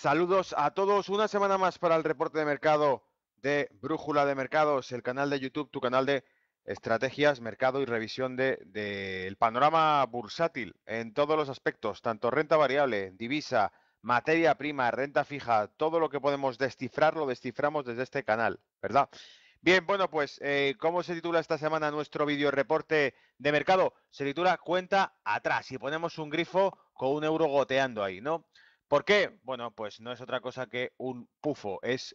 Saludos a todos. Una semana más para el reporte de mercado de Brújula de Mercados, el canal de YouTube, tu canal de estrategias, mercado y revisión del panorama bursátil en todos los aspectos, tanto renta variable, divisa, materia prima, renta fija, todo lo que podemos descifrar lo desciframos desde este canal, ¿verdad? Bien, bueno, pues, ¿cómo se titula esta semana nuestro video reporte de mercado? Se titula Cuenta atrás y ponemos un grifo con un euro goteando ahí, ¿no? ¿Por qué? Bueno, pues no es otra cosa que un pufo. Es,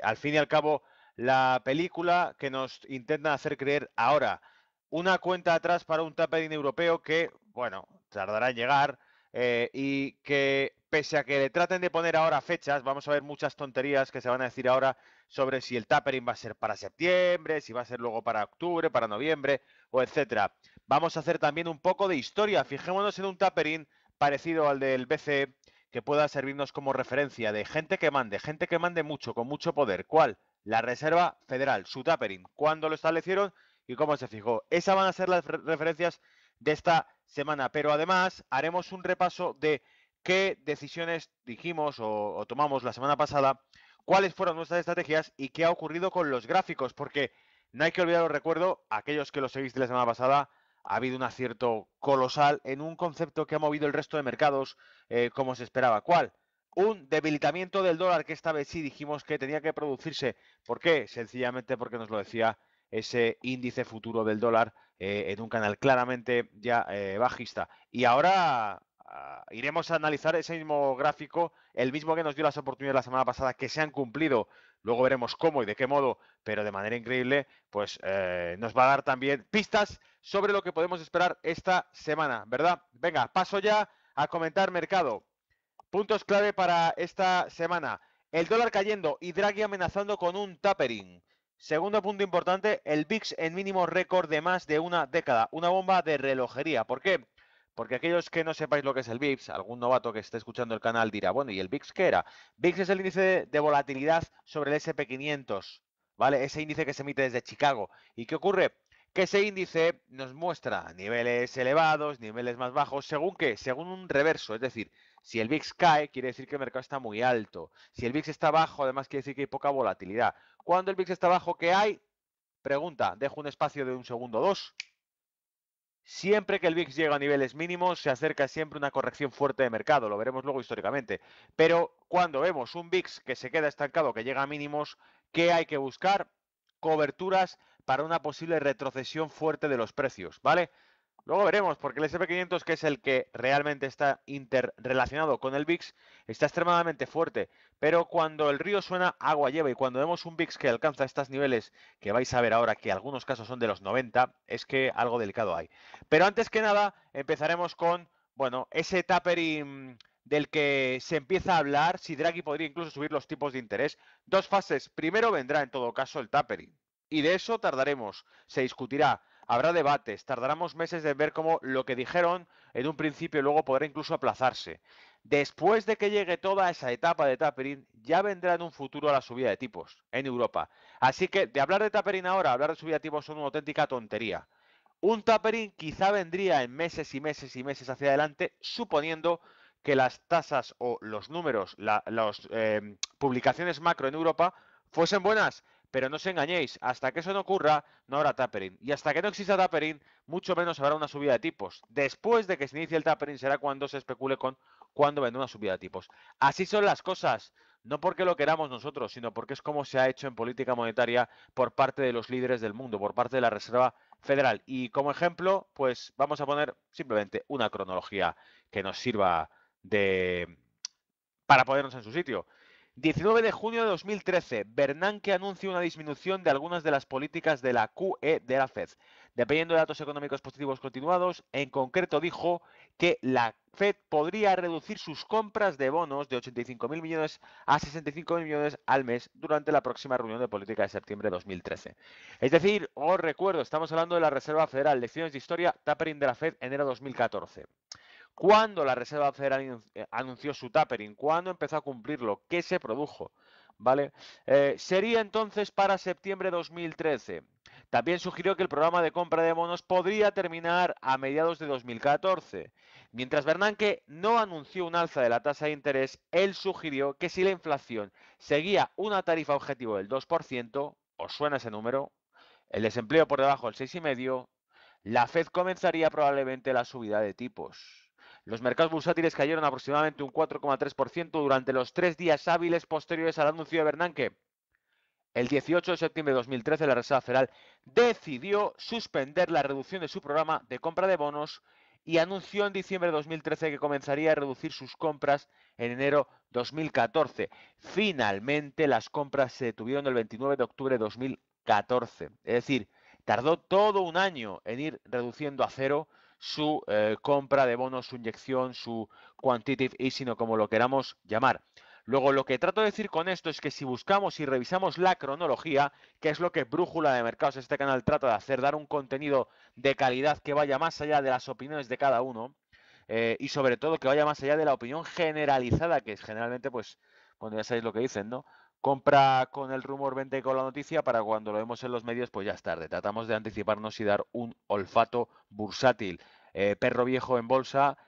al fin y al cabo, la película que nos intentan hacer creer ahora. Una cuenta atrás para un tapering europeo que, bueno, tardará en llegar y que, pese a que le traten de poner ahora fechas, vamos a ver muchas tonterías que se van a decir ahora sobre si el tapering va a ser para septiembre, si va a ser luego para octubre, para noviembre, o etcétera. Vamos a hacer también un poco de historia. Fijémonos en un tapering parecido al del BCE que pueda servirnos como referencia de gente que mande mucho, con mucho poder. ¿Cuál? La Reserva Federal, su tapering. ¿Cuándo lo establecieron y cómo se fijó? Esas van a ser las referencias de esta semana, pero además haremos un repaso de qué decisiones dijimos o tomamos la semana pasada, cuáles fueron nuestras estrategias y qué ha ocurrido con los gráficos, porque no hay que olvidar, os recuerdo, aquellos que lo seguís de la semana pasada, ha habido un acierto colosal en un concepto que ha movido el resto de mercados como se esperaba. ¿Cuál? Un debilitamiento del dólar que esta vez sí dijimos que tenía que producirse. ¿Por qué? Sencillamente porque nos lo decía ese índice futuro del dólar en un canal claramente ya bajista. Y ahora iremos a analizar ese mismo gráfico, el mismo que nos dio las oportunidades la semana pasada, que se han cumplido. Luego veremos cómo y de qué modo, pero de manera increíble, pues nos va a dar también pistas sobre lo que podemos esperar esta semana, ¿verdad? Venga, paso ya a comentar mercado. Puntos clave para esta semana. El dólar cayendo y Draghi amenazando con un tapering. Segundo punto importante, el VIX en mínimo récord de más de una década. Una bomba de relojería. ¿Por qué? Porque aquellos que no sepáis lo que es el VIX, algún novato que esté escuchando el canal dirá, bueno, ¿y el VIX qué era? VIX es el índice de volatilidad sobre el SP500, ¿vale? Ese índice que se emite desde Chicago. ¿Y qué ocurre? Que ese índice nos muestra niveles elevados, niveles más bajos, ¿según qué? Según un reverso, es decir, si el VIX cae, quiere decir que el mercado está muy alto. Si el VIX está bajo, además quiere decir que hay poca volatilidad. Cuando el VIX está bajo, ¿qué hay? Pregunta, dejo un espacio de un segundo o dos. Siempre que el VIX llega a niveles mínimos, se acerca siempre una corrección fuerte de mercado, lo veremos luego históricamente. Pero cuando vemos un VIX que se queda estancado, que llega a mínimos, ¿qué hay que buscar? Coberturas para una posible retrocesión fuerte de los precios, ¿vale? Luego veremos, porque el SP500, que es el que realmente está interrelacionado con el VIX, está extremadamente fuerte. Pero cuando el río suena, agua lleva. Y cuando vemos un VIX que alcanza estos niveles, que vais a ver ahora, que algunos casos son de los 90, es que algo delicado hay. Pero antes que nada, empezaremos con, bueno, ese tapering del que se empieza a hablar, si Draghi podría incluso subir los tipos de interés. Dos fases. Primero vendrá, en todo caso, el tapering. Y de eso tardaremos. Se discutirá. Habrá debates, tardaremos meses en ver cómo lo que dijeron en un principio luego podrá incluso aplazarse. Después de que llegue toda esa etapa de tapering, ya vendrá en un futuro la subida de tipos en Europa. Así que de hablar de tapering ahora, hablar de subida de tipos son una auténtica tontería. Un tapering quizá vendría en meses y meses y meses hacia adelante, suponiendo que las tasas o los números, las publicaciones macro en Europa fuesen buenas. Pero no os engañéis, hasta que eso no ocurra, no habrá tapering. Y hasta que no exista tapering, mucho menos habrá una subida de tipos. Después de que se inicie el tapering será cuando se especule con cuándo vendrá una subida de tipos. Así son las cosas, no porque lo queramos nosotros, sino porque es como se ha hecho en política monetaria por parte de los líderes del mundo, por parte de la Reserva Federal. Y como ejemplo, pues vamos a poner simplemente una cronología que nos sirva de para ponernos en su sitio. 19 de junio de 2013, Bernanke anuncia una disminución de algunas de las políticas de la QE de la Fed. Dependiendo de datos económicos positivos continuados, en concreto dijo que la Fed podría reducir sus compras de bonos de 85.000 millones a 65.000 millones al mes durante la próxima reunión de política de septiembre de 2013. Es decir, os recuerdo, estamos hablando de la Reserva Federal, lecciones de historia, tapering de la Fed, enero 2014. ¿Cuándo la Reserva Federal anunció su tapering? ¿Cuándo empezó a cumplirlo? ¿Qué se produjo? ¿Vale? Sería entonces para septiembre de 2013. También sugirió que el programa de compra de bonos podría terminar a mediados de 2014. Mientras Bernanke no anunció un alza de la tasa de interés, él sugirió que si la inflación seguía una tarifa objetivo del 2%, ¿os suena ese número? El desempleo por debajo del 6,5%, la Fed comenzaría probablemente la subida de tipos. Los mercados bursátiles cayeron aproximadamente un 4,3% durante los 3 días hábiles posteriores al anuncio de Bernanke. El 18 de septiembre de 2013, la Reserva Federal decidió suspender la reducción de su programa de compra de bonos y anunció en diciembre de 2013 que comenzaría a reducir sus compras en enero de 2014. Finalmente, las compras se detuvieron el 29 de octubre de 2014. Es decir, tardó todo un año en ir reduciendo a cero su compra de bonos, su inyección, su quantitative easing o como lo queramos llamar. Luego, lo que trato de decir con esto es que si buscamos y revisamos la cronología, que es lo que Brújula de Mercados, este canal, trata de hacer, dar un contenido de calidad que vaya más allá de las opiniones de cada uno y sobre todo que vaya más allá de la opinión generalizada, que es generalmente, pues, bueno, ya sabéis lo que dicen, ¿no? Compra con el rumor, vende con la noticia, para cuando lo vemos en los medios, pues ya es tarde. Tratamos de anticiparnos y dar un olfato bursátil. Perro viejo en bolsa,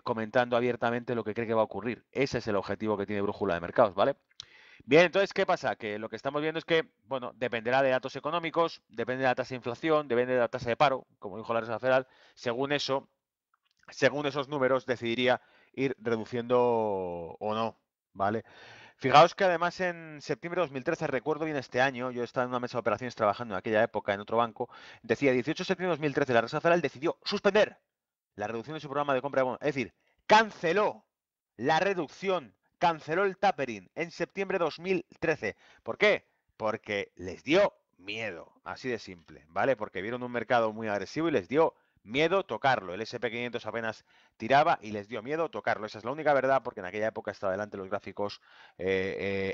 comentando abiertamente lo que cree que va a ocurrir. Ese es el objetivo que tiene Brújula de Mercados, ¿vale? Bien, entonces, ¿qué pasa? Que lo que estamos viendo es que, bueno, dependerá de datos económicos, depende de la tasa de inflación, depende de la tasa de paro, como dijo la Reserva Federal. Según eso, según esos números, decidiría ir reduciendo o no, ¿vale? Fijaos que además en septiembre de 2013, recuerdo bien este año, yo estaba en una mesa de operaciones trabajando en aquella época en otro banco, decía 18 de septiembre de 2013, la Reserva Federal decidió suspender la reducción de su programa de compra de bonos. Es decir, canceló la reducción, canceló el tapering en septiembre de 2013. ¿Por qué? Porque les dio miedo, así de simple, ¿vale? Porque vieron un mercado muy agresivo y les dio miedo tocarlo. El SP500 apenas tiraba y les dio miedo tocarlo. Esa es la única verdad, porque en aquella época estaba delante los gráficos.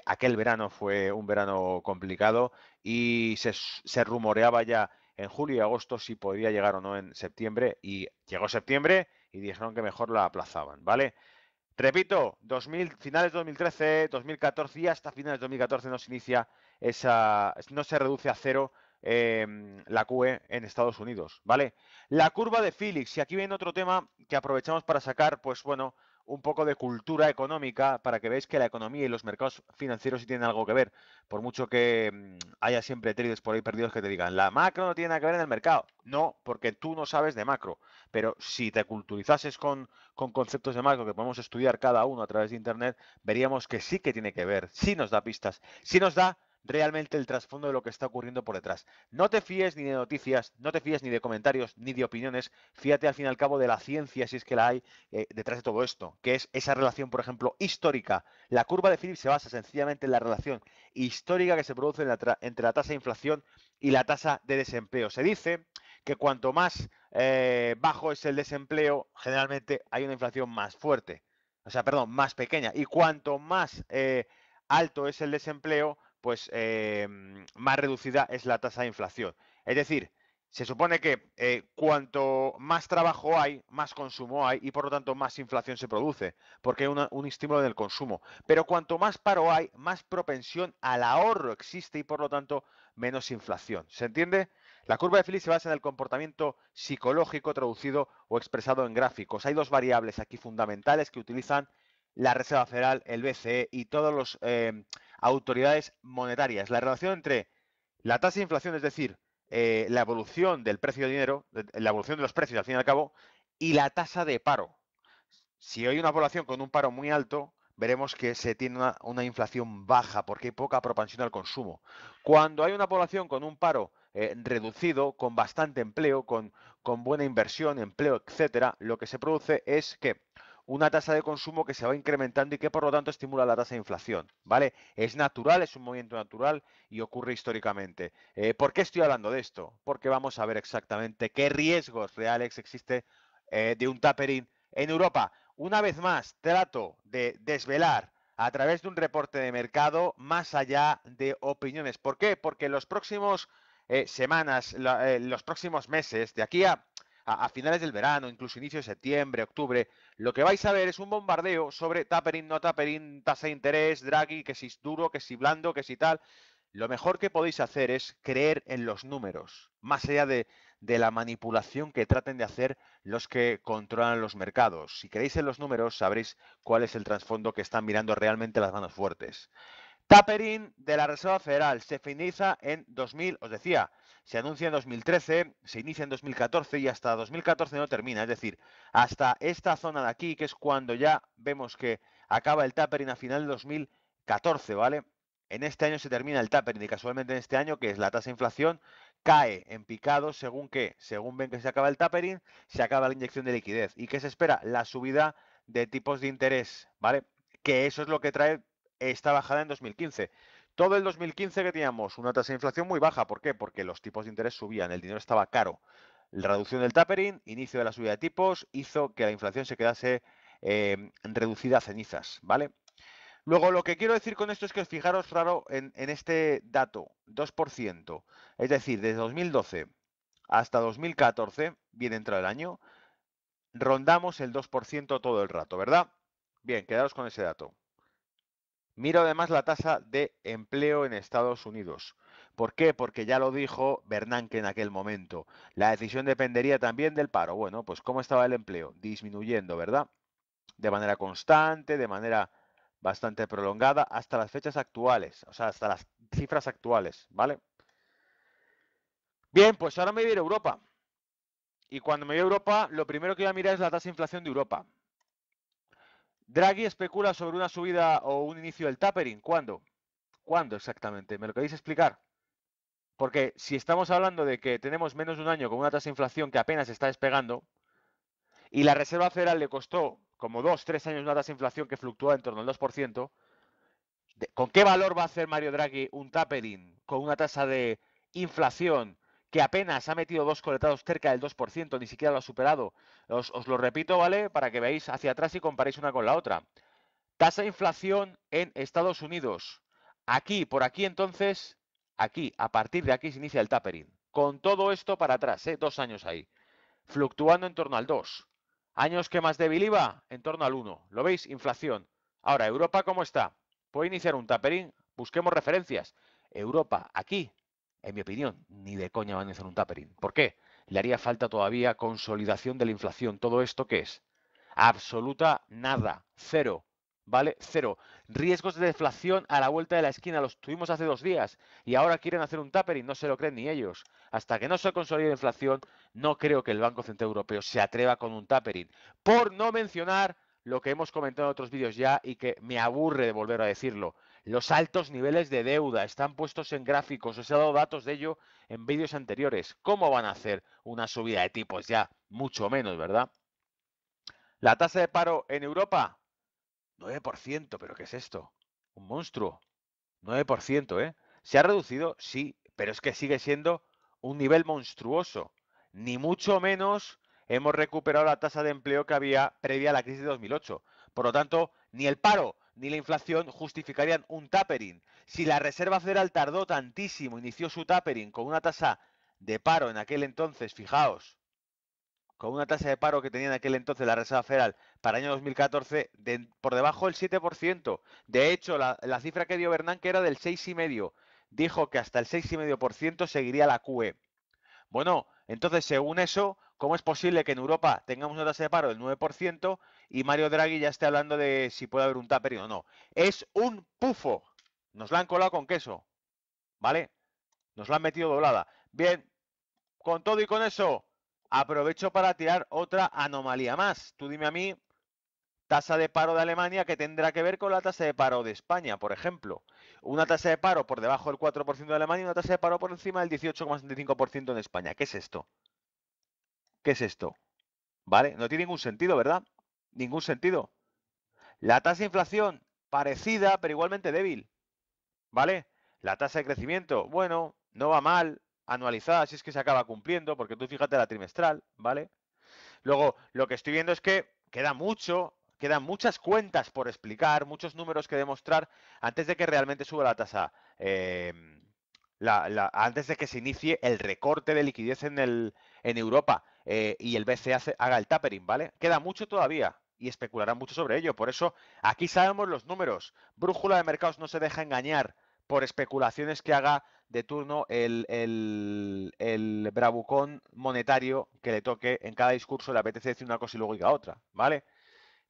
Aquel verano fue un verano complicado y se rumoreaba ya en julio y agosto si podía llegar o no en septiembre, y llegó septiembre y dijeron que mejor la aplazaban, ¿vale? Repito, finales de 2013, 2014 y hasta finales de 2014 no se inicia no se reduce a cero la QE en Estados Unidos, ¿vale? La curva de Phillips, y aquí viene otro tema que aprovechamos para sacar, pues bueno, un poco de cultura económica para que veáis que la economía y los mercados financieros sí tienen algo que ver, por mucho que haya siempre traders por ahí perdidos que te digan, la macro no tiene nada que ver en el mercado. No, porque tú no sabes de macro, pero si te culturizases con conceptos de macro que podemos estudiar cada uno a través de Internet, veríamos que sí que tiene que ver, sí nos da pistas, sí nos da realmente el trasfondo de lo que está ocurriendo por detrás. No te fíes ni de noticias, no te fíes ni de comentarios, ni de opiniones, fíjate al fin y al cabo de la ciencia, si es que la hay, detrás de todo esto, que es esa relación, por ejemplo, histórica. La curva de Phillips se basa sencillamente en la relación histórica que se produce entre la tasa de inflación y la tasa de desempleo. Se dice que cuanto más bajo es el desempleo, generalmente hay una inflación más fuerte, o sea, perdón, más pequeña. Y cuanto más alto es el desempleo, pues más reducida es la tasa de inflación. Es decir, se supone que cuanto más trabajo hay, más consumo hay y por lo tanto más inflación se produce, porque hay un estímulo en el consumo. Pero cuanto más paro hay, más propensión al ahorro existe y por lo tanto menos inflación. ¿Se entiende? La curva de Phillips se basa en el comportamiento psicológico traducido o expresado en gráficos. Hay dos variables aquí fundamentales que utilizan la Reserva Federal, el BCE y todas las autoridades monetarias. La relación entre la tasa de inflación, es decir, la evolución del precio de dinero, la evolución de los precios al fin y al cabo, y la tasa de paro. Si hay una población con un paro muy alto, veremos que se tiene una inflación baja porque hay poca propensión al consumo. Cuando hay una población con un paro reducido, con bastante empleo, con buena inversión, empleo, etcétera, lo que se produce es que una tasa de consumo que se va incrementando y que por lo tanto estimula la tasa de inflación, ¿vale? Es natural, es un movimiento natural y ocurre históricamente. ¿Por qué estoy hablando de esto? Porque vamos a ver exactamente qué riesgos reales existe de un tapering en Europa. Una vez más, trato de desvelar a través de un reporte de mercado más allá de opiniones. ¿Por qué? Porque los próximos semanas, los próximos meses, de aquí a a finales del verano, incluso inicio de septiembre, octubre, lo que vais a ver es un bombardeo sobre tapering, no tapering, tasa de interés, Draghi, que si es duro, que si blando, que si tal. Lo mejor que podéis hacer es creer en los números, más allá de la manipulación que traten de hacer los que controlan los mercados. Si creéis en los números, sabréis cuál es el trasfondo que están mirando realmente las manos fuertes. Tapering de la Reserva Federal se finaliza en 2000, os decía, se anuncia en 2013, se inicia en 2014 y hasta 2014 no termina. Es decir, hasta esta zona de aquí, que es cuando ya vemos que acaba el tapering a final de 2014, ¿vale? En este año se termina el tapering y casualmente en este año, que es la tasa de inflación, cae en picado según que, según ven que se acaba el tapering, se acaba la inyección de liquidez. ¿Y qué se espera? La subida de tipos de interés, ¿vale? Que eso es lo que trae esta bajada en 2015. Todo el 2015 que teníamos una tasa de inflación muy baja. ¿Por qué? Porque los tipos de interés subían, el dinero estaba caro. La reducción del tapering, inicio de la subida de tipos, hizo que la inflación se quedase reducida a cenizas, ¿vale? Luego, lo que quiero decir con esto es que fijaros raro en este dato, 2%. Es decir, desde 2012 hasta 2014, bien entrado el año, rondamos el 2% todo el rato, ¿verdad? Bien, quedaros con ese dato. Miro además la tasa de empleo en Estados Unidos. ¿Por qué? Porque ya lo dijo Bernanke en aquel momento. La decisión dependería también del paro. Bueno, pues ¿cómo estaba el empleo? Disminuyendo, ¿verdad? De manera constante, de manera bastante prolongada, hasta las fechas actuales, o sea, hasta las cifras actuales, ¿vale? Bien, pues ahora me voy a ir a Europa. Y cuando me voy a Europa, lo primero que voy a mirar es la tasa de inflación de Europa. Draghi especula sobre una subida o un inicio del tapering. ¿Cuándo? ¿Cuándo exactamente? ¿Me lo queréis explicar? Porque si estamos hablando de que tenemos menos de un año con una tasa de inflación que apenas está despegando, y la Reserva Federal le costó como 2, 3 años una tasa de inflación que fluctúa en torno al 2%, ¿con qué valor va a hacer Mario Draghi un tapering con una tasa de inflación que apenas ha metido dos coletados cerca del 2%, ni siquiera lo ha superado? Os lo repito, ¿vale? Para que veáis hacia atrás y comparéis una con la otra. Tasa de inflación en Estados Unidos. Aquí, por aquí entonces, aquí, a partir de aquí se inicia el tapering. Con todo esto para atrás, 2 años ahí. Fluctuando en torno al 2. Años que más débil iba, en torno al 1. ¿Lo veis? Inflación. Ahora, ¿Europa cómo está? ¿Puede iniciar un tapering? Busquemos referencias. Europa, aquí, en mi opinión, ni de coña van a iniciar un tapering. ¿Por qué? Le haría falta todavía consolidación de la inflación. ¿Todo esto qué es? Absoluta nada. Cero. ¿Vale? Cero. Riesgos de deflación a la vuelta de la esquina. Los tuvimos hace 2 días. Y ahora quieren hacer un tapering. No se lo creen ni ellos. Hasta que no se consolide la inflación, no creo que el Banco Central Europeo se atreva con un tapering. Por no mencionar lo que hemos comentado en otros vídeos ya y que me aburre de volver a decirlo. Los altos niveles de deuda están puestos en gráficos. Os he dado datos de ello en vídeos anteriores. ¿Cómo van a hacer una subida de tipos ya? Mucho menos, ¿verdad? La tasa de paro en Europa, 9%, ¿pero qué es esto? Un monstruo. 9%, ¿eh? ¿Se ha reducido? Sí, pero es que sigue siendo un nivel monstruoso. Ni mucho menos hemos recuperado la tasa de empleo que había previa a la crisis de 2008. Por lo tanto, ni el paro ni la inflación justificarían un tapering. Si la Reserva Federal tardó tantísimo, inició su tapering con una tasa de paro en aquel entonces, fijaos, con una tasa de paro que tenía en aquel entonces la Reserva Federal para el año 2014 por debajo del 7%. De hecho, la cifra que dio Bernanke era del 6,5%. Dijo que hasta el 6,5% seguiría la QE. Bueno, entonces, según eso, ¿cómo es posible que en Europa tengamos una tasa de paro del 9% y Mario Draghi ya esté hablando de si puede haber un tapering o no? Es un pufo. Nos la han colado con queso. ¿Vale? Nos la han metido doblada. Bien, con todo y con eso, aprovecho para tirar otra anomalía más. Tú dime a mí, tasa de paro de Alemania que tendrá que ver con la tasa de paro de España, por ejemplo. Una tasa de paro por debajo del 4% de Alemania y una tasa de paro por encima del 18,75% en España. ¿Qué es esto? ¿Qué es esto? ¿Vale? No tiene ningún sentido, ¿verdad? Ningún sentido. La tasa de inflación, parecida, pero igualmente débil. ¿Vale? La tasa de crecimiento, bueno, no va mal, anualizada, si es que se acaba cumpliendo, porque tú fíjate la trimestral, ¿vale? Luego, lo que estoy viendo es que queda mucho, quedan muchas cuentas por explicar, muchos números que demostrar antes de que realmente suba la tasa antes de que se inicie el recorte de liquidez en Europa y el BCE haga el tapering, ¿vale? Queda mucho todavía y especularán mucho sobre ello. Por eso aquí sabemos los números. Brújula de mercados no se deja engañar por especulaciones que haga de turno el bravucón monetario que le toque en cada discurso, le apetece decir una cosa y luego diga otra, ¿vale?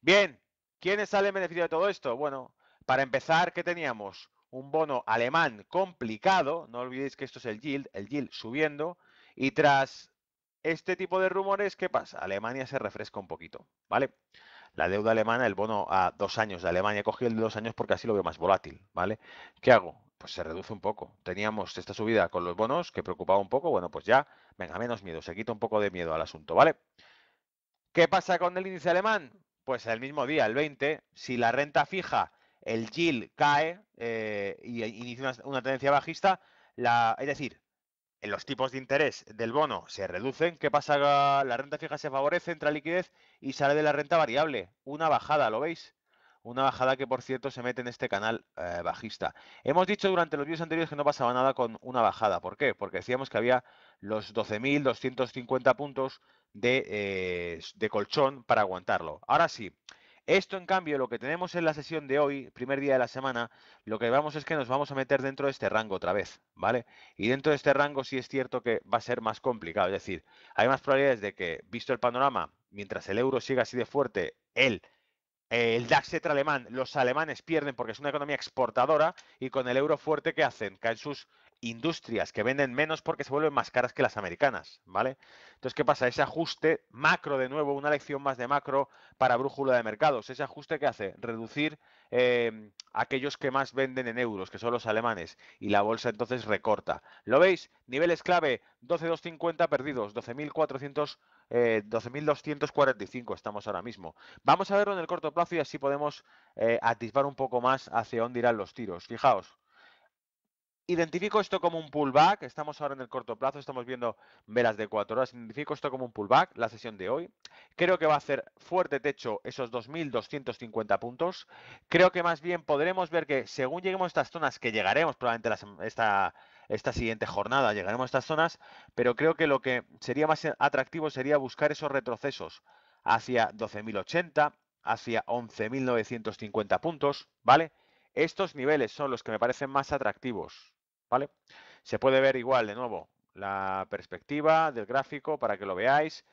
Bien, ¿quiénes salen beneficiados de todo esto? Bueno, para empezar, ¿qué teníamos? Un bono alemán complicado, no olvidéis que esto es el yield subiendo, y tras este tipo de rumores, ¿qué pasa? Alemania se refresca un poquito, ¿vale? La deuda alemana, el bono a 2 años de Alemania, he cogido el de 2 años porque así lo veo más volátil, ¿vale? ¿Qué hago? Pues se reduce un poco. Teníamos esta subida con los bonos que preocupaba un poco, bueno, pues ya, venga, menos miedo, se quita un poco de miedo al asunto, ¿vale? ¿Qué pasa con el índice alemán? Pues el mismo día, el 20, si la renta fija, el yield cae y inicia una tendencia bajista, es decir, en los tipos de interés del bono se reducen, ¿qué pasa? La renta fija se favorece, entra liquidez y sale de la renta variable. Una bajada, ¿lo veis? Una bajada que, por cierto, se mete en este canal bajista. Hemos dicho durante los vídeos anteriores que no pasaba nada con una bajada. ¿Por qué? Porque decíamos que había los 12.250 puntos de colchón para aguantarlo. Ahora sí, esto en cambio, lo que tenemos en la sesión de hoy, primer día de la semana, lo que vamos es que nos vamos a meter dentro de este rango otra vez, ¿vale? Y dentro de este rango sí es cierto que va a ser más complicado. Es decir, hay más probabilidades de que, visto el panorama, mientras el euro siga así de fuerte, el DAX alemán, los alemanes pierden porque es una economía exportadora y con el euro fuerte, ¿qué hacen? Caen sus industrias que venden menos porque se vuelven más caras que las americanas, ¿vale? Entonces, ¿qué pasa? Ese ajuste macro, de nuevo, una lección más de macro para brújula de mercados. Ese ajuste que hace reducir aquellos que más venden en euros, que son los alemanes, y la bolsa entonces recorta. ¿Lo veis? Niveles clave, 12.250 perdidos, 12.245 estamos ahora mismo. Vamos a verlo en el corto plazo y así podemos atisbar un poco más hacia dónde irán los tiros. Fijaos, identifico esto como un pullback, estamos ahora en el corto plazo, estamos viendo velas de 4 horas, identifico esto como un pullback, la sesión de hoy. Creo que va a hacer fuerte techo esos 2.250 puntos. Creo que más bien podremos ver que según lleguemos a estas zonas, que llegaremos probablemente esta siguiente jornada, llegaremos a estas zonas, pero creo que lo que sería más atractivo sería buscar esos retrocesos hacia 12.080, hacia 11.950 puntos, ¿vale? Estos niveles son los que me parecen más atractivos, ¿vale? Se puede ver igual, de nuevo, la perspectiva del gráfico para que lo veáis,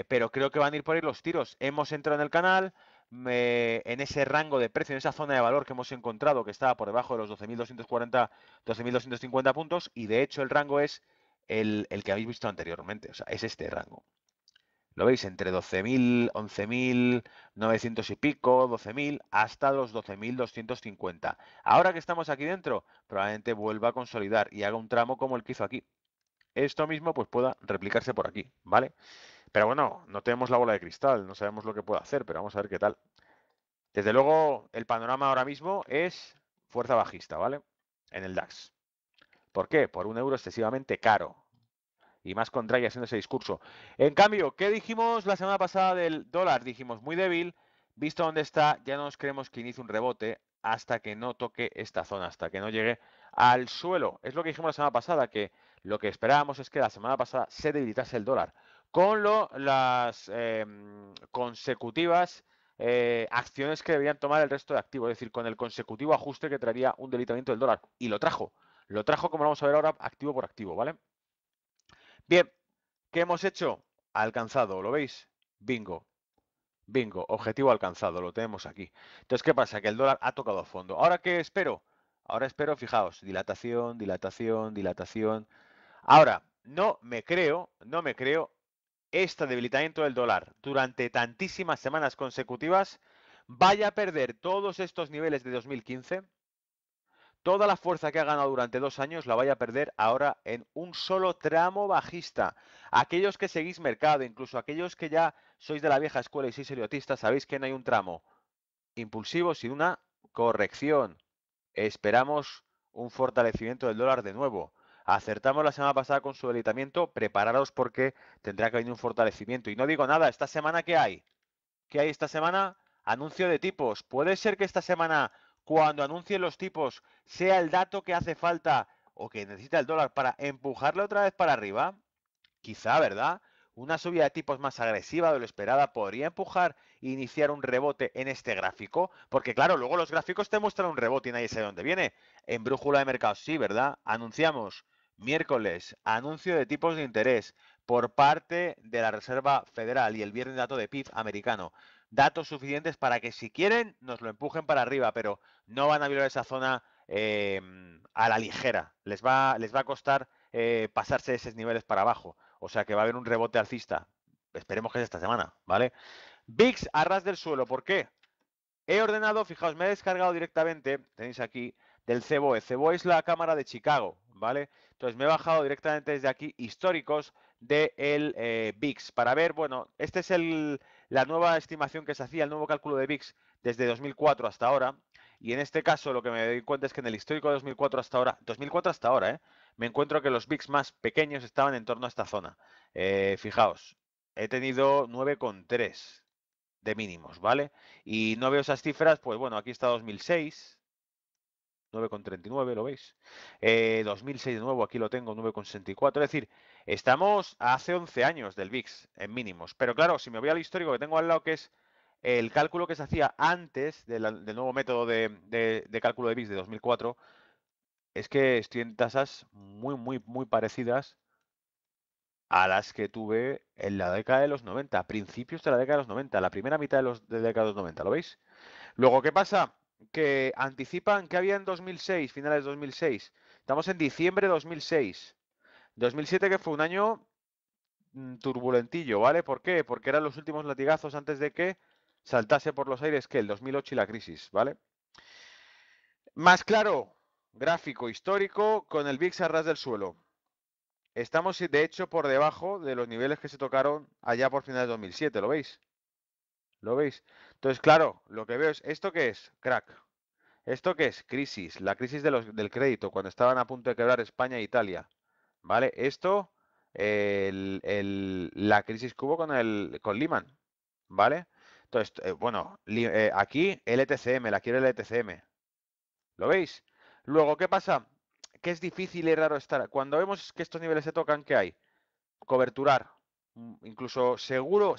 pero creo que van a ir por ahí los tiros. Hemos entrado en el canal, en ese rango de precio, en esa zona de valor que hemos encontrado, que estaba por debajo de los 12.240, 12.250 puntos, y de hecho el rango es el que habéis visto anteriormente, o sea, es este rango. ¿Lo veis? Entre 12.000, 11.900 y pico, 12.000, hasta los 12.250. Ahora que estamos aquí dentro, probablemente vuelva a consolidar y haga un tramo como el que hizo aquí. Esto mismo pues pueda replicarse por aquí, ¿vale? Pero bueno, no tenemos la bola de cristal, no sabemos lo que puede hacer, pero vamos a ver qué tal. Desde luego, el panorama ahora mismo es fuerza bajista, ¿vale? En el DAX. ¿Por qué? Por un euro excesivamente caro. Y más con Draghi haciendo ese discurso. En cambio, ¿qué dijimos la semana pasada del dólar? Dijimos muy débil, visto dónde está, ya no nos creemos que inicie un rebote hasta que no toque esta zona, hasta que no llegue al suelo. Es lo que dijimos la semana pasada, que lo que esperábamos es que la semana pasada se debilitase el dólar. Con las consecutivas acciones que deberían tomar el resto de activos, es decir, con el consecutivo ajuste que traería un debilitamiento del dólar. Y lo trajo. Lo trajo, como vamos a ver ahora, activo por activo, ¿vale? Bien, ¿qué hemos hecho? Alcanzado, ¿lo veis? Bingo, bingo, objetivo alcanzado, lo tenemos aquí. Entonces, ¿qué pasa? Que el dólar ha tocado fondo. ¿Ahora qué espero? Ahora espero, fijaos, dilatación, dilatación, dilatación. Ahora, no me creo este debilitamiento del dólar durante tantísimas semanas consecutivas vaya a perder todos estos niveles de 2015. Toda la fuerza que ha ganado durante 2 años la vaya a perder ahora en un solo tramo bajista. Aquellos que seguís mercado, incluso aquellos que ya sois de la vieja escuela y sois idiotistas, sabéis que no hay un tramo impulsivo sin una corrección. Esperamos un fortalecimiento del dólar de nuevo. Acertamos la semana pasada con su debilitamiento, prepararos porque tendrá que venir un fortalecimiento. Y no digo nada, ¿esta semana qué hay? ¿Qué hay esta semana? Anuncio de tipos. ¿Puede ser que esta semana, cuando anuncien los tipos, sea el dato que hace falta o que necesita el dólar para empujarle otra vez para arriba, quizá, ¿verdad? Una subida de tipos más agresiva de lo esperada podría empujar e iniciar un rebote en este gráfico, porque claro, luego los gráficos te muestran un rebote y nadie sabe dónde viene. En brújula de mercados sí, ¿verdad? Anunciamos miércoles anuncio de tipos de interés por parte de la Reserva Federal y el viernes dato de PIB americano. Datos suficientes para que si quieren nos lo empujen para arriba, pero no van a violar esa zona a la ligera. Les va a costar pasarse esos niveles para abajo. O sea que va a haber un rebote alcista. Esperemos que sea esta semana, ¿vale? VIX a ras del suelo. ¿Por qué? He ordenado, fijaos, me he descargado directamente, tenéis aquí, del CBOE. CBOE es la cámara de Chicago, ¿vale? Entonces me he bajado directamente desde aquí históricos del VIX para ver, bueno, esta es la nueva estimación que se hacía, el nuevo cálculo de VIX desde 2004 hasta ahora. Y en este caso lo que me doy cuenta es que en el histórico de 2004 hasta ahora, me encuentro que los VIX más pequeños estaban en torno a esta zona. Fijaos, he tenido 9,3 de mínimos, ¿vale? Y no veo esas cifras, pues bueno, aquí está 2006, 9,39, ¿lo veis? 2006 de nuevo, aquí lo tengo, 9,64, es decir, estamos a hace 11 años del VIX en mínimos. Pero claro, si me voy al histórico que tengo al lado, que es el cálculo que se hacía antes del nuevo método de cálculo de VIX de 2004, es que estoy en tasas muy parecidas a las que tuve en la década de los 90, principios de la década de los 90, la primera mitad de la década de los 90, ¿lo veis? Luego, ¿qué pasa? Que anticipan que había en 2006, finales de 2006. Estamos en diciembre de 2006. 2007 que fue un año turbulentillo, ¿vale? ¿Por qué? Porque eran los últimos latigazos antes de que saltase por los aires que el 2008 y la crisis, ¿vale? Más claro, gráfico histórico con el VIX a ras del suelo. Estamos, de hecho, por debajo de los niveles que se tocaron allá por finales de 2007, ¿lo veis? ¿Lo veis? Entonces, claro, lo que veo es, ¿esto qué es? Crack. ¿Esto qué es? Crisis. La crisis del crédito, cuando estaban a punto de quebrar España e Italia. ¿Vale? Esto, la crisis que hubo con Lehman. ¿Vale? Entonces, bueno, aquí LTCM, la quiere LTCM. ¿Lo veis? Luego, ¿qué pasa? Que es difícil y raro estar. Cuando vemos que estos niveles se tocan, ¿qué hay? Coberturar. Incluso seguro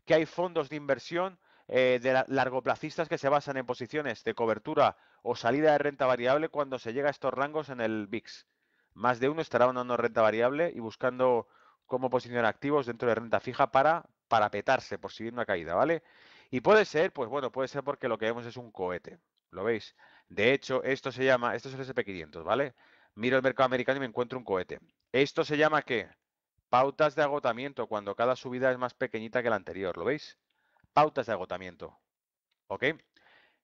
que hay fondos de inversión de largoplacistas que se basan en posiciones de cobertura o salida de renta variable cuando se llega a estos rangos en el VIX. Más de uno estará dando renta variable y buscando cómo posicionar activos dentro de renta fija para petarse por si viene una caída, ¿vale? Y puede ser, pues bueno, puede ser porque lo que vemos es un cohete. ¿Lo veis? De hecho, esto es el SP500, ¿vale? Miro el mercado americano y me encuentro un cohete. ¿Esto se llama qué? Pautas de agotamiento, cuando cada subida es más pequeñita que la anterior, ¿lo veis? Pautas de agotamiento, ¿ok?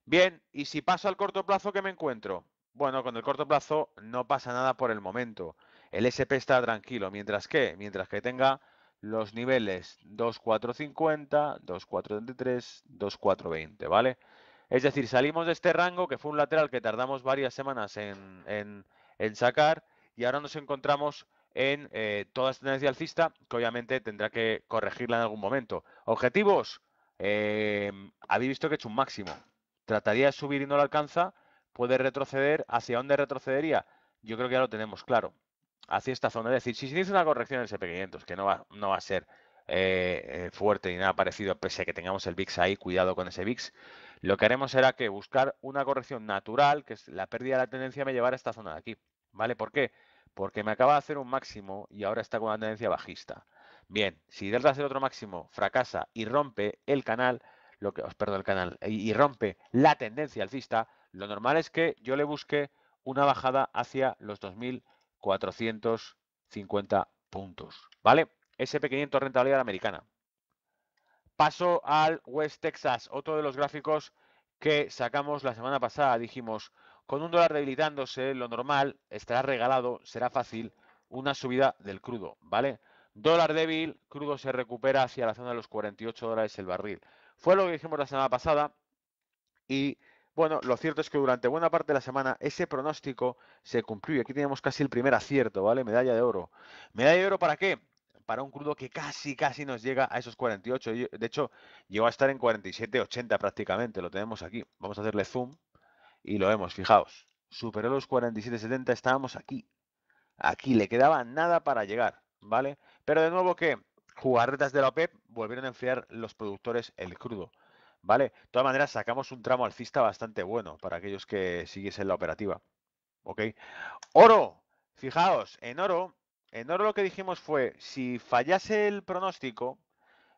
Bien, y si paso al corto plazo, ¿qué me encuentro? Bueno, con el corto plazo no pasa nada por el momento. El SP está tranquilo, mientras que tenga los niveles 2,450, 2,433, 2,420, ¿vale? Es decir, salimos de este rango, que fue un lateral que tardamos varias semanas en sacar, y ahora nos encontramos en toda esta tendencia alcista, que obviamente tendrá que corregirla en algún momento. Objetivos, habéis visto que he hecho un máximo. Trataría de subir y no lo alcanza, puede retroceder. ¿Hacia dónde retrocedería? Yo creo que ya lo tenemos claro. Hacia esta zona. Es decir, si se hizo una corrección en el SP500, que no va a ser fuerte ni nada parecido, pese a que tengamos el VIX ahí, cuidado con ese VIX, lo que haremos será que buscar una corrección natural, que es la pérdida de la tendencia, me llevará a esta zona de aquí. ¿Vale? ¿Por qué? Porque me acaba de hacer un máximo y ahora está con una tendencia bajista. Bien, si delta hacer otro máximo, fracasa y rompe el canal, perdón, el canal, y rompe la tendencia alcista, lo normal es que yo le busque una bajada hacia los 2.450 puntos, ¿vale? SP500 rentabilidad americana. Paso al West Texas, otro de los gráficos que sacamos la semana pasada. Dijimos, con un dólar debilitándose, lo normal estará regalado, será fácil, una subida del crudo, ¿vale? Dólar débil, crudo se recupera hacia la zona de los 48 dólares el barril. Fue lo que dijimos la semana pasada y, bueno, lo cierto es que durante buena parte de la semana ese pronóstico se cumplió y aquí teníamos casi el primer acierto, ¿vale? Medalla de oro. ¿Medalla de oro para qué? Para un crudo que casi nos llega a esos 48. De hecho, llegó a estar en 47,80 prácticamente. Lo tenemos aquí. Vamos a hacerle zoom y lo vemos, fijaos. superó los 47,70, estábamos aquí. Aquí le quedaba nada para llegar, ¿vale? Pero de nuevo que jugarretas de la OPEP volvieron a enfriar los productores el crudo, ¿vale? De todas maneras, sacamos un tramo alcista bastante bueno para aquellos que siguiesen la operativa, ¿ok? Oro, fijaos, en oro lo que dijimos fue, si fallase el pronóstico,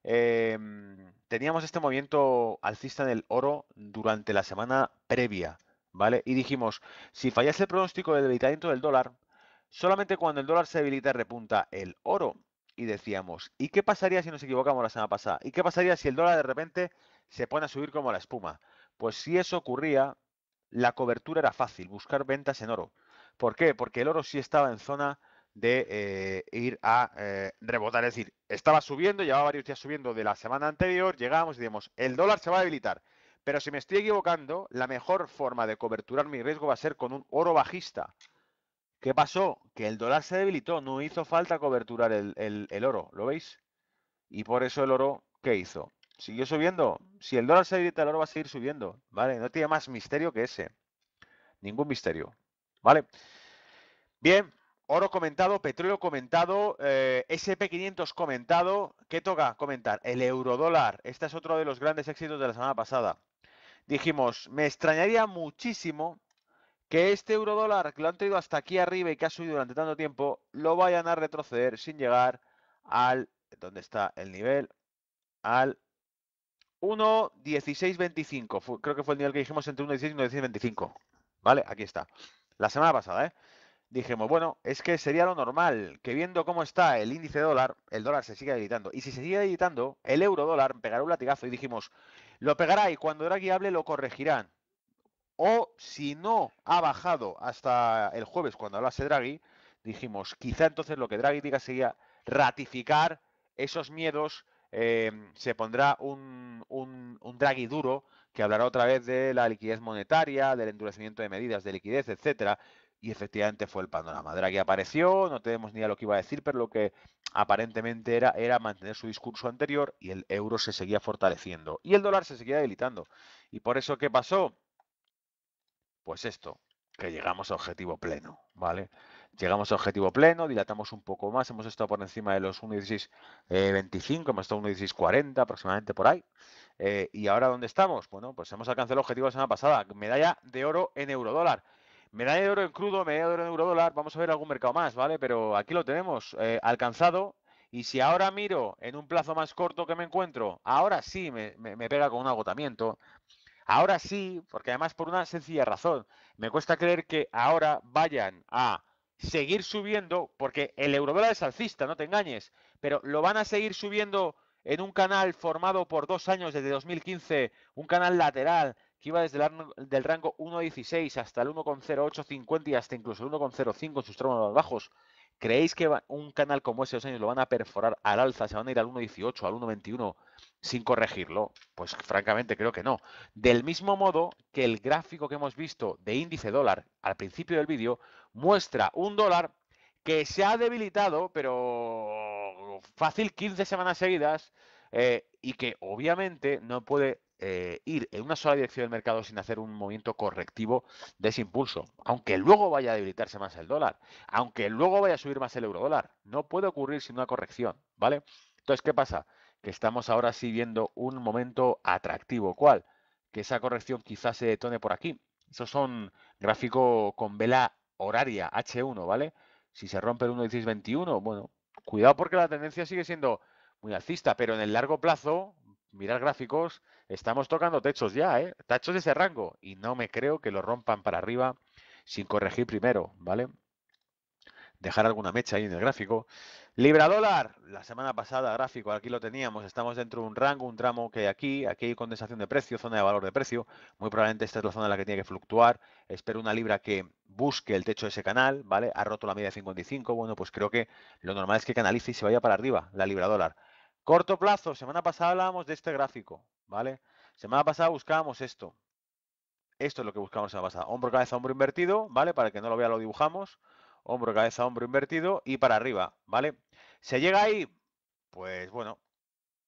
teníamos este movimiento alcista en el oro durante la semana previa, ¿vale? Y dijimos, si fallase el pronóstico del debilitamiento del dólar, solamente cuando el dólar se debilita repunta el oro. Y decíamos, ¿y qué pasaría si nos equivocamos la semana pasada? ¿Y qué pasaría si el dólar de repente se pone a subir como la espuma? Pues si eso ocurría, la cobertura era fácil, buscar ventas en oro. ¿Por qué? Porque el oro sí estaba en zona de ir a rebotar. Es decir, estaba subiendo, llevaba varios días subiendo de la semana anterior, llegamos y decimos, el dólar se va a debilitar. Pero si me estoy equivocando, la mejor forma de coberturar mi riesgo va a ser con un oro bajista. ¿Qué pasó? Que el dólar se debilitó, no hizo falta coberturar el oro, ¿lo veis? Y por eso el oro, ¿qué hizo? ¿Siguió subiendo? Si el dólar se debilita, el oro va a seguir subiendo, ¿vale? No tiene más misterio que ese. Ningún misterio, ¿vale? Bien, oro comentado, petróleo comentado, SP500 comentado. ¿Qué toca comentar? El eurodólar. Este es otro de los grandes éxitos de la semana pasada. Dijimos, me extrañaría muchísimo que este eurodólar, que lo han traído hasta aquí arriba y que ha subido durante tanto tiempo, lo vayan a retroceder sin llegar al, ¿dónde está el nivel? Al 1,1625. Creo que fue el nivel que dijimos entre 1,16 y 1,1625. ¿Vale? Aquí está. La semana pasada, ¿eh? Dijimos, bueno, es que sería lo normal, que viendo cómo está el índice dólar, el dólar se sigue debilitando. Y si se sigue debilitando, el euro dólar pegará un latigazo. Y dijimos, lo pegará y cuando Draghi hable lo corregirán. O si no ha bajado hasta el jueves cuando hablase Draghi, dijimos, quizá entonces lo que Draghi diga sería ratificar esos miedos, se pondrá un Draghi duro que hablará otra vez de la liquidez monetaria, del endurecimiento de medidas de liquidez, etcétera. Y efectivamente fue el panorama. Draghi apareció, no tenemos ni idea lo que iba a decir, pero lo que aparentemente era mantener su discurso anterior y el euro se seguía fortaleciendo. Y el dólar se seguía debilitando. Y por eso, ¿qué pasó? Pues esto, que llegamos a objetivo pleno, ¿vale? Llegamos a objetivo pleno, dilatamos un poco más, hemos estado por encima de los 1,1625, hemos estado 1,1640 aproximadamente por ahí. ¿Y ahora dónde estamos? Bueno, pues hemos alcanzado el objetivo de la semana pasada, medalla de oro en eurodólar. Medalla de oro en crudo, medalla de oro en eurodólar, vamos a ver algún mercado más, ¿vale? Pero aquí lo tenemos, alcanzado. Y si ahora miro en un plazo más corto que me encuentro, ahora sí me pega con un agotamiento. Ahora sí, porque además por una sencilla razón, me cuesta creer que ahora vayan a seguir subiendo, porque el eurodólar es alcista, no te engañes, pero lo van a seguir subiendo en un canal formado por 2 años desde 2015, un canal lateral que iba desde del rango 1,16 hasta el 1,0850 y hasta incluso el 1,05 en sus tramos más bajos. ¿Creéis que un canal como ese 2 años lo van a perforar al alza, se van a ir al 1,18, al 1,21 sin corregirlo? Pues francamente creo que no. Del mismo modo que el gráfico que hemos visto de índice dólar al principio del vídeo muestra un dólar que se ha debilitado, pero fácil 15 semanas seguidas, y que obviamente no puede ir en una sola dirección del mercado sin hacer un movimiento correctivo de ese impulso. Aunque luego vaya a debilitarse más el dólar, aunque luego vaya a subir más el euro dólar, no puede ocurrir sin una corrección, ¿vale? Entonces, ¿qué pasa? Que estamos ahora sí viendo un momento atractivo. ¿Cuál? Que esa corrección quizás se detone por aquí. Esos son gráfico con vela horaria H1, ¿vale? Si se rompe el 1,1621, bueno, cuidado porque la tendencia sigue siendo muy alcista, pero en el largo plazo, mirar gráficos, estamos tocando techos ya, ¿eh? Techos de ese rango y no me creo que lo rompan para arriba sin corregir primero, ¿vale? Dejar alguna mecha ahí en el gráfico. Libra dólar, la semana pasada gráfico, aquí lo teníamos, estamos dentro de un rango, un tramo que aquí hay condensación de precio, zona de valor de precio, muy probablemente esta es la zona en la que tiene que fluctuar, espero una libra que busque el techo de ese canal, ¿vale? Ha roto la media de 55, bueno, pues creo que lo normal es que canalice y se vaya para arriba la libra dólar. Corto plazo, semana pasada hablábamos de este gráfico, ¿vale? Semana pasada buscábamos esto. Esto es lo que buscamos la semana pasada. Hombro, cabeza, hombro invertido, ¿vale? Para que no lo vea, lo dibujamos. Hombro, cabeza, hombro invertido y para arriba, ¿vale? ¿Se llega ahí? Pues bueno,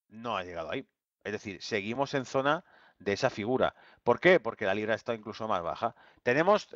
no ha llegado ahí. Es decir, seguimos en zona de esa figura. ¿Por qué? Porque la libra está incluso más baja. Tenemos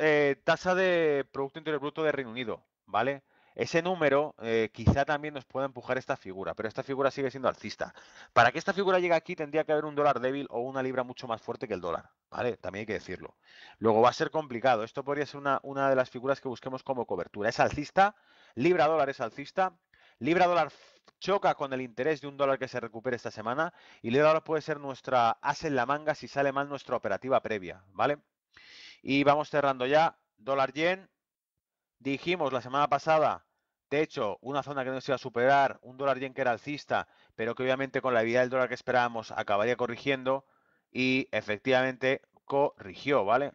tasa de Producto Interior Bruto de Reino Unido, ¿vale? Ese número quizá también nos pueda empujar esta figura, pero esta figura sigue siendo alcista. Para que esta figura llegue aquí tendría que haber un dólar débil o una libra mucho más fuerte que el dólar, ¿vale? También hay que decirlo. Luego va a ser complicado. Esto podría ser una de las figuras que busquemos como cobertura. Es alcista, libra dólar es alcista, libra dólar choca con el interés de un dólar que se recupere esta semana y libra dólar puede ser nuestra as en la manga si sale mal nuestra operativa previa, ¿vale? Y vamos cerrando ya. Dólar yen. Dijimos la semana pasada, de hecho, una zona que no se iba a superar, un dólar yen que era alcista, pero que obviamente con la debilidad del dólar que esperábamos acabaría corrigiendo y efectivamente corrigió, ¿vale?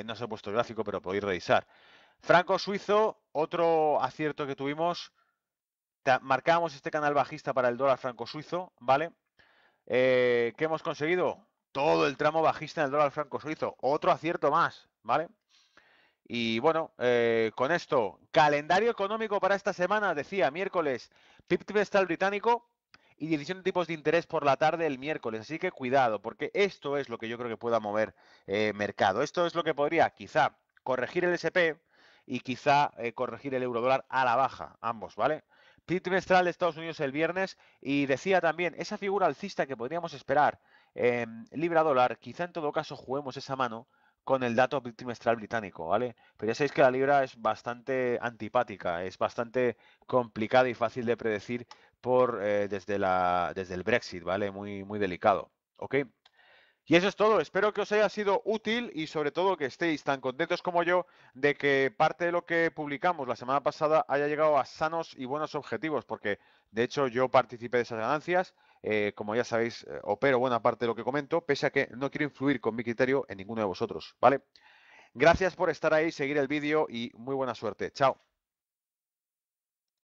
No se ha puesto el gráfico, pero podéis revisar. Franco suizo, otro acierto que tuvimos, marcábamos este canal bajista para el dólar franco suizo, ¿vale? ¿Qué hemos conseguido? Todo el tramo bajista en el dólar franco suizo, otro acierto más, ¿vale? Y bueno, con esto, calendario económico para esta semana, decía, miércoles, PIB trimestral británico y decisión de tipos de interés por la tarde el miércoles. Así que cuidado, porque esto es lo que yo creo que pueda mover mercado. Esto es lo que podría quizá corregir el SP y quizá corregir el eurodólar a la baja, ambos, ¿vale? PIB trimestral de Estados Unidos el viernes y decía también, esa figura alcista que podríamos esperar, libra dólar, quizá en todo caso juguemos esa mano con el dato trimestral británico, ¿vale? Pero ya sabéis que la libra es bastante antipática, es bastante complicada y fácil de predecir desde el Brexit, ¿vale? Muy, muy delicado, ¿ok? Y eso es todo. Espero que os haya sido útil y sobre todo que estéis tan contentos como yo de que parte de lo que publicamos la semana pasada haya llegado a sanos y buenos objetivos, porque de hecho yo participé de esas ganancias. Como ya sabéis, opero buena parte de lo que comento, pese a que no quiero influir con mi criterio en ninguno de vosotros, ¿vale? Gracias por estar ahí, seguir el vídeo y muy buena suerte. Chao.